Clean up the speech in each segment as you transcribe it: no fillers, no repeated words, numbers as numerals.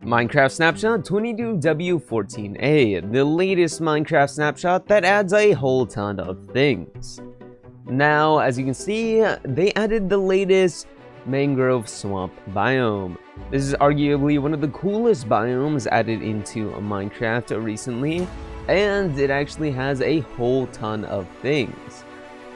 Minecraft Snapshot 22w14a, the latest Minecraft snapshot that adds a whole ton of things. Now, as you can see, they added the latest Mangrove Swamp biome. This is arguably one of the coolest biomes added into Minecraft recently, and it actually has a whole ton of things.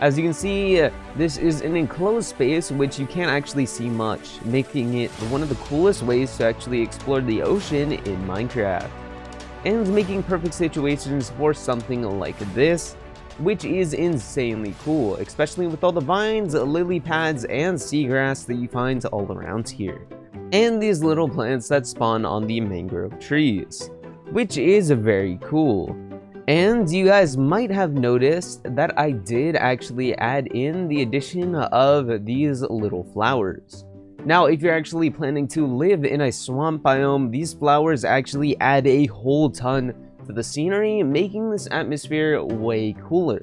As you can see, this is an enclosed space which you can't actually see much, making it one of the coolest ways to actually explore the ocean in Minecraft, and making perfect situations for something like this, which is insanely cool, especially with all the vines, lily pads, and seagrass that you find all around here, and these little plants that spawn on the mangrove trees, which is very cool. And you guys might have noticed that I did actually add in the addition of these little flowers. Now, if you're actually planning to live in a swamp biome, these flowers actually add a whole ton to the scenery, making this atmosphere way cooler.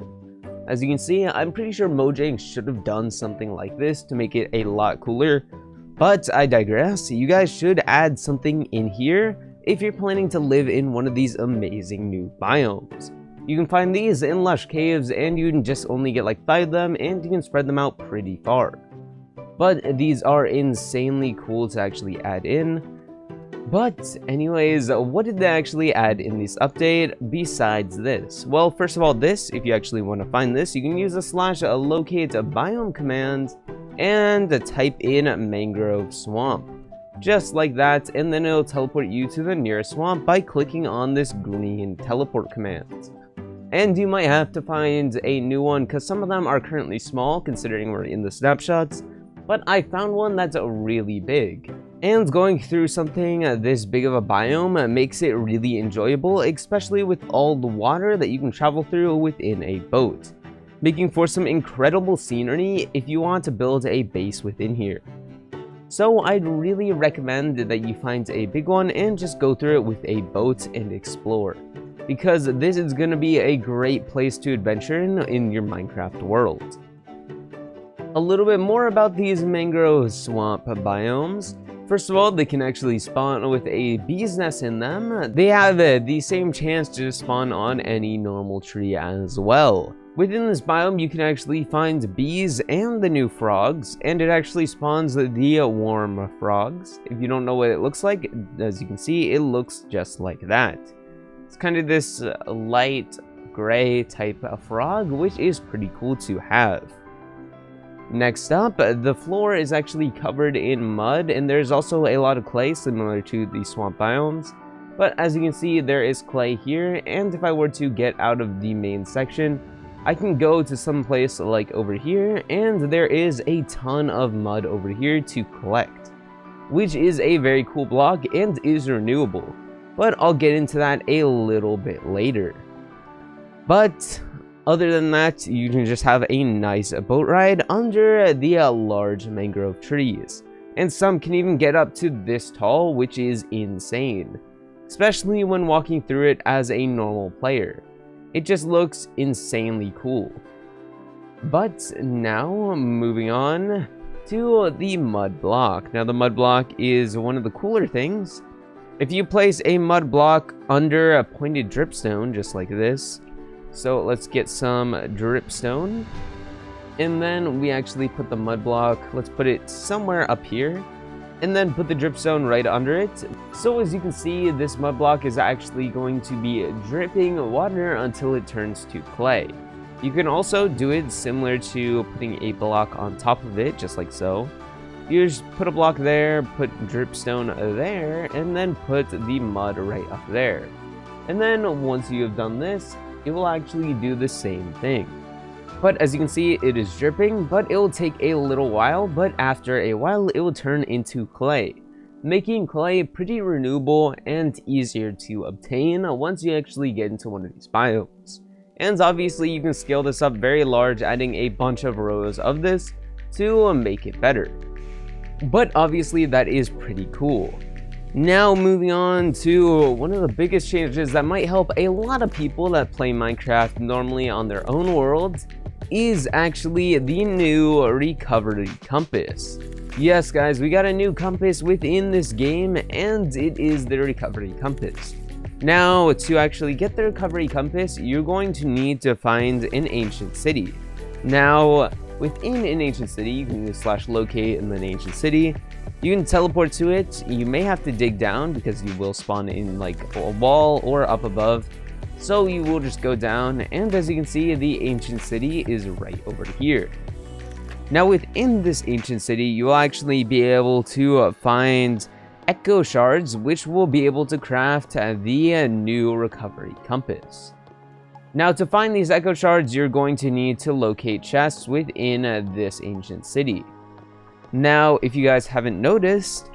As you can see, I'm pretty sure Mojang should have done something like this to make it a lot cooler, but I digress. You guys should add something in here if you're planning to live in one of these amazing new biomes. You can find these in lush caves, and you can just only get like 5 of them, and you can spread them out pretty far. But these are insanely cool to actually add in. But anyways, what did they actually add in this update besides this? Well, first of all, this, if you actually want to find this, you can use a /locate biome command and type in Mangrove Swamp. Just like that, and then it'll teleport you to the nearest swamp by clicking on this green teleport command. And you might have to find a new one because some of them are currently small considering we're in the snapshots, but I found one that's really big. And going through something this big of a biome makes it really enjoyable, especially with all the water that you can travel through within a boat, making for some incredible scenery if you want to build a base within here. So I'd really recommend that you find a big one and just go through it with a boat and explore, because this is going to be a great place to adventure in your Minecraft world. A little bit more about these Mangrove Swamp biomes. First of all, they can actually spawn with a bee's nest in them. They have the same chance to spawn on any normal tree as well. Within this biome, you can actually find bees and the new frogs, and it actually spawns the warm frogs. If you don't know what it looks like, as you can see, it looks just like that. It's kind of this light gray type of frog, which is pretty cool to have. Next up, the floor is actually covered in mud, and there's also a lot of clay similar to the swamp biomes. But as you can see, there is clay here, and if I were to get out of the main section, I can go to some place like over here, and there is a ton of mud over here to collect, which is a very cool block and is renewable, but I'll get into that a little bit later. But other than that, you can just have a nice boat ride under the large mangrove trees, and some can even get up to this tall, which is insane, especially when walking through it as a normal player. It just looks insanely cool. But now, moving on to the mud block. Now, the mud block is one of the cooler things. If you place a mud block under a pointed dripstone, just like this, so let's get some dripstone, and then we actually put the mud block, let's put it somewhere up here, and then put the dripstone right under it. So as you can see, this mud block is actually going to be dripping water until it turns to clay. You can also do it similar to putting a block on top of it, just like so. You just put a block there, put dripstone there, and then put the mud right up there. And then once you have done this, it will actually do the same thing. But as you can see, it is dripping, but it will take a little while, but after a while it will turn into clay, making clay pretty renewable and easier to obtain once you actually get into one of these biomes. And obviously you can scale this up very large, adding a bunch of rows of this to make it better. But obviously that is pretty cool. Now moving on to one of the biggest changes that might help a lot of people that play Minecraft normally on their own world, is actually the new recovery compass. Yes guys, we got a new compass within this game, and it is the recovery compass. Now, to actually get the recovery compass, you're going to need to find an ancient city. Now, within an ancient city, you can use /locate and then ancient city. You can teleport to it. You may have to dig down because you will spawn in like a wall or up above. So you will just go down, and as you can see, the ancient city is right over here. Now within this ancient city, you will actually be able to find echo shards, which will be able to craft the new recovery compass. Now to find these echo shards, you're going to need to locate chests within this ancient city. Now, if you guys haven't noticed,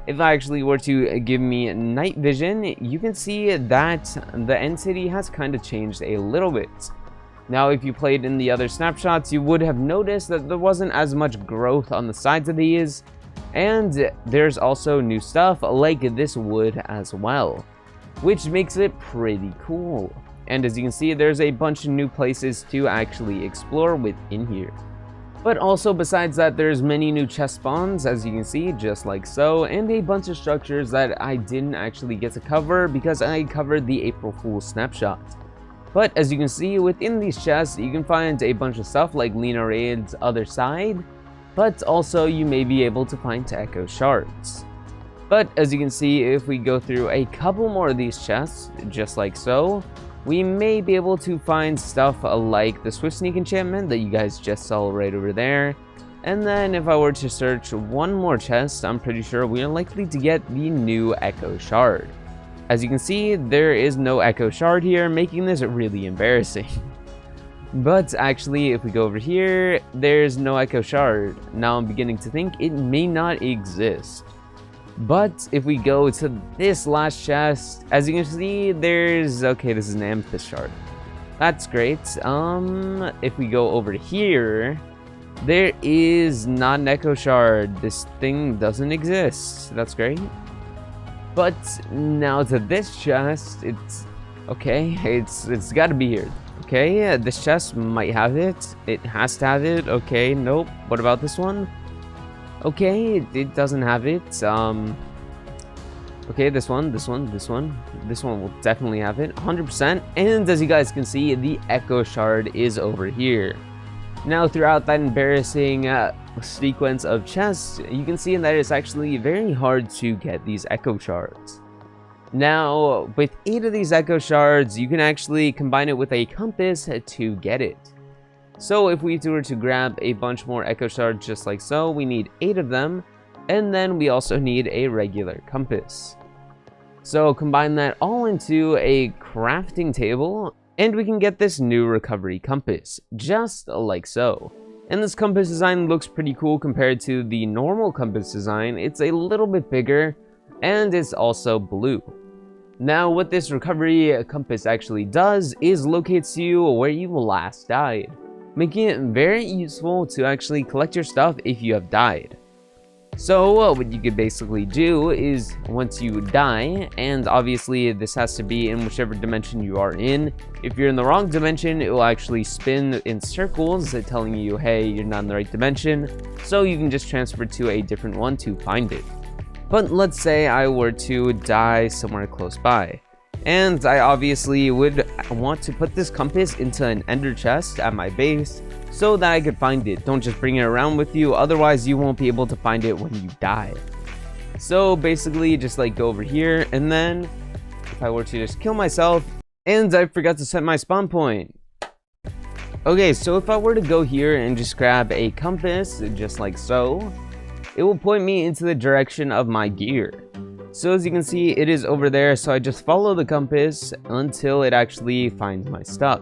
if I actually were to give me night vision, you can see that the end city has kind of changed a little bit. Now, if you played in the other snapshots, you would have noticed that there wasn't as much growth on the sides of these, and there's also new stuff like this wood as well, which makes it pretty cool. And as you can see, there's a bunch of new places to actually explore within here. But also, besides that, there's many new chest spawns, as you can see, just like so, and a bunch of structures that I didn't actually get to cover because I covered the April Fool's snapshot. But as you can see, within these chests, you can find a bunch of stuff like Lena Raid's other side, but also you may be able to find echo shards. But as you can see, if we go through a couple more of these chests, just like so, we may be able to find stuff like the Swift Sneak enchantment that you guys just saw right over there. And then if I were to search one more chest, I'm pretty sure we are likely to get the new echo shard. As you can see, there is no echo shard here, making this really embarrassing. But actually, if we go over here, there's no echo shard. Now I'm beginning to think it may not exist. But if we go to this last chest, as you can see, there's, okay, this is an amethyst shard. That's great. If we go over here, there is not an echo shard. This thing doesn't exist. That's great. But now to this chest, it's okay. It's got to be here. Okay, this chest might have it. It has to have it. Okay, nope. What about this one? Okay, it doesn't have it. Okay, this one will definitely have it, 100%. And as you guys can see, the echo shard is over here. Now, throughout that embarrassing sequence of chests, you can see that it's actually very hard to get these echo shards. Now, with 8 of these echo shards, you can actually combine it with a compass to get it. So if we were to grab a bunch more echo shards just like so, we need 8 of them, and then we also need a regular compass. So combine that all into a crafting table, and we can get this new recovery compass, just like so. And this compass design looks pretty cool compared to the normal compass design. It's a little bit bigger, and it's also blue. Now, what this recovery compass actually does is locates you where you last died, making it very useful to actually collect your stuff if you have died. So what you could basically do is, once you die, and obviously this has to be in whichever dimension you are in. If you're in the wrong dimension, it will actually spin in circles telling you, hey, you're not in the right dimension, so you can just transfer to a different one to find it. But let's say I were to die somewhere close by, and I obviously would want to put this compass into an ender chest at my base so that I could find it. Don't just bring it around with you, otherwise you won't be able to find it when you die. So basically just like go over here, and then if I were to just kill myself, and I forgot to set my spawn point. Okay, so if I were to go here and just grab a compass just like so, it will point me into the direction of my gear. So as you can see, it is over there, so I just follow the compass until it actually finds my stuff.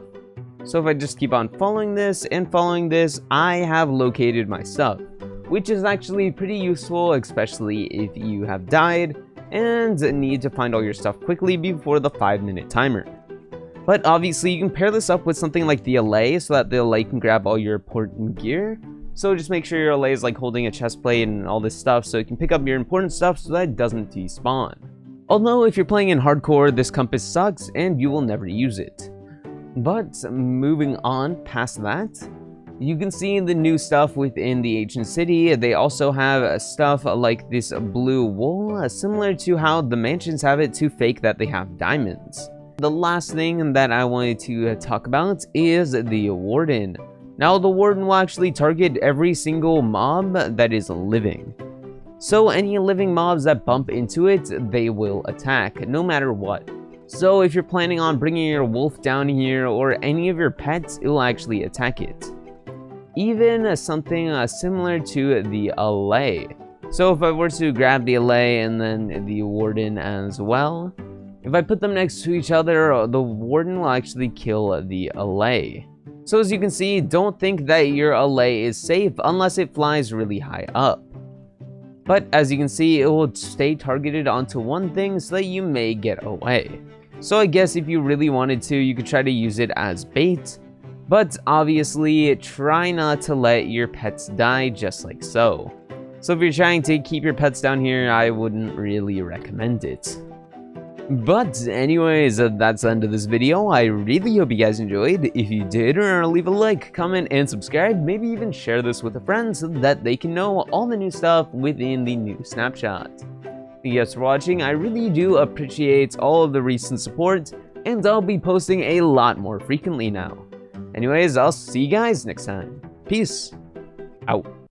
So if I just keep on following this and following this, I have located my stuff, which is actually pretty useful, especially if you have died and need to find all your stuff quickly before the 5-minute timer. But obviously you can pair this up with something like the allay so that the allay can grab all your important gear. So just make sure your allay is like holding a chest plate and all this stuff so it can pick up your important stuff so that it doesn't despawn. Although if you're playing in hardcore, this compass sucks and you will never use it. But moving on past that, You can see the new stuff within the ancient city. They also have stuff like this blue wool, similar to how the mansions have it to fake that they have diamonds. The last thing that I wanted to talk about is the warden. Now the warden will actually target every single mob that is living. So any living mobs that bump into it, they will attack, no matter what. So if you're planning on bringing your wolf down here or any of your pets, it will actually attack it. Even something similar to the allay. So if I were to grab the allay and then the warden as well, if I put them next to each other, the warden will actually kill the allay. So as you can see, don't think that your allay is safe unless it flies really high up. But as you can see, it will stay targeted onto one thing so that you may get away. So I guess if you really wanted to, you could try to use it as bait. But obviously, try not to let your pets die just like so. So if you're trying to keep your pets down here, I wouldn't really recommend it. But anyways, that's the end of this video. I really hope you guys enjoyed. If you did, leave a like, comment, and subscribe. Maybe even share this with a friend so that they can know all the new stuff within the new snapshot. Thank you guys for watching. I really do appreciate all of the recent support, and I'll be posting a lot more frequently now. Anyways, I'll see you guys next time. Peace out.